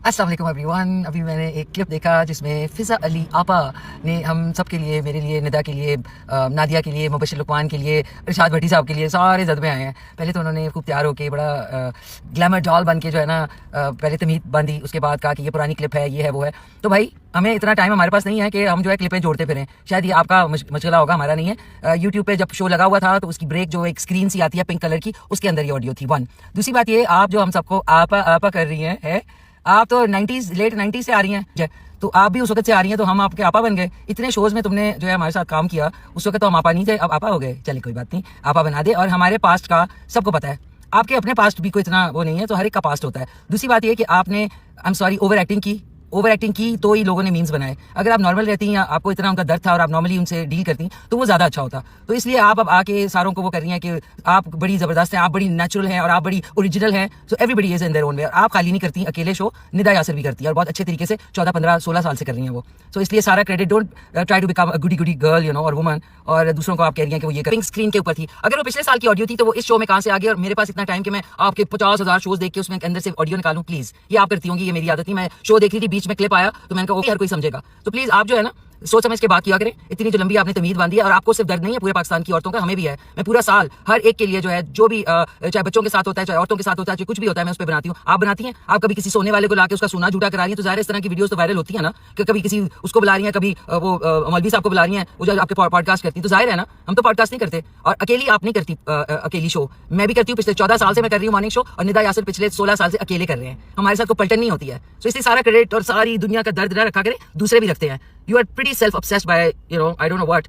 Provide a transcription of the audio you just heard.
अस्सलाम वालेकुम एवरीवन। अभी मैंने एक क्लिप देखा जिसमें फ़िज़ा अली आपा ने हम सब के लिए, मेरे लिए, निदा के लिए, नादिया के लिए, मुबशिर लुकमान के लिए, इरशाद भट्टी साहब के लिए सारे जद में आए हैं। पहले तो उन्होंने खूब तैयार होकर बड़ा ग्लैमर डॉल बन के जो है ना पहले तमीद बांधी, उसके बाद कहा कि ये पुरानी क्लिप है, ये है, वो है। तो भाई हमें इतना टाइम हमारे पास नहीं है कि हम जो है क्लिपें जोड़ते फिरें। शायद ये आपका मशगला होगा, हमारा नहीं है। यूट्यूब पे जब शो लगा हुआ था तो उसकी ब्रेक जो एक स्क्रीन सी आती है पिंक कलर की, उसके अंदर ये ऑडियो थी। वन, दूसरी बात ये, आप जो हम सबको आपा आपा कर रही हैं, आप तो 90s लेट 90s से आ रही हैं, तो आप भी उस वक्त से आ रही हैं, तो हम आपके आपा बन गए। इतने शोज में तुमने जो है हमारे साथ काम किया, उस वक्त तो हम आपा नहीं थे, अब आपा हो गए। चलिए कोई बात नहीं, आपा बना दे। और हमारे पास्ट का सबको पता है, आपके अपने पास्ट भी कोई इतना वो नहीं है, तो हर एक का पास्ट होता है। दूसरी बात ये कि आपने I am sorry over acting की तो ही लोगों ने मीम्स बनाए। अगर आप नॉर्मल रहती या आपको इतना उनका दर्द था और आप नॉर्मली उनसे डील करती तो वो ज्यादा अच्छा होता। तो इसलिए आप अब आके सारों को वो कर रही हैं कि आप बड़ी जबरदस्त हैं, आप बड़ी नेचुरल हैं और आप बड़ी ओरिजिनल हैं। So everybody is in their own way. आप खाली नहीं करती अकेले शो, निदा यासर भी करती है और बहुत अच्छे तरीके से 14, 15, 16 साल से कर रही हैं वो। सो इसलिए सारा credit, don't try to become a goody girl you know और वुमन, और दूसरों को आप कह रही हैं कि वो ये पिंक स्क्रीन के ऊपर थी। अगर वो पिछले साल की ऑडियो थी तो वो इस शो में कहां से आ गई? और मेरे पास इतना टाइम कि मैं आपके 50,000 शोज देख के उसमें अंदर से ऑडियो निकालूं? प्लीज, ये आप करती होंगी, ये मेरी आदत नहीं। मैं शो देख रही थी, बीच में क्लिप आया तो मैंने कहा हर कोई समझेगा, तो प्लीज आप जो है ना सोच समझ के बात किया करें। इतनी जो लंबी आपने तमीद बांधी है, और आपको सिर्फ दर्द नहीं है, पूरे पाकिस्तान की औरतों का, हमें भी है। मैं पूरा साल हर एक के लिए जो है, जो भी चाहे बच्चों के साथ होता है, चाहे औरतों के साथ होता है, चाहे कुछ भी होता है, मैं उस पर बनाती हूँ। आप बनाती हैं? आप कभी किसी सोने वाले को लाके उसका सोना झूठा करा रही है, तो ज़ाहिर इस तरह की वीडियोस तो वायरल होती है ना, कि कभी किसी उसको बुला रही है, कभी वो मौलवी साहब को बुला रही है, वो जो आपके पॉडकास्ट करती है, तो जाहिर है ना हम तो पॉडकास्ट नहीं करते। और अकेली आप नहीं करती अकेली शो, मैं भी करती हूँ। पिछले 14 साल से मैं कर रही हूँ मॉर्निंग शो, और निदा यासर पिछले 16 साल से अकेले कर रहे हैं। हमारे साथ कोई पलटन नहीं होती है। तो इसलिए सारा क्रेडिट और सारी दुनिया का दर्द न रखा करें, दूसरे भी रखते हैं। You are pretty self-obsessed by, I don't know what.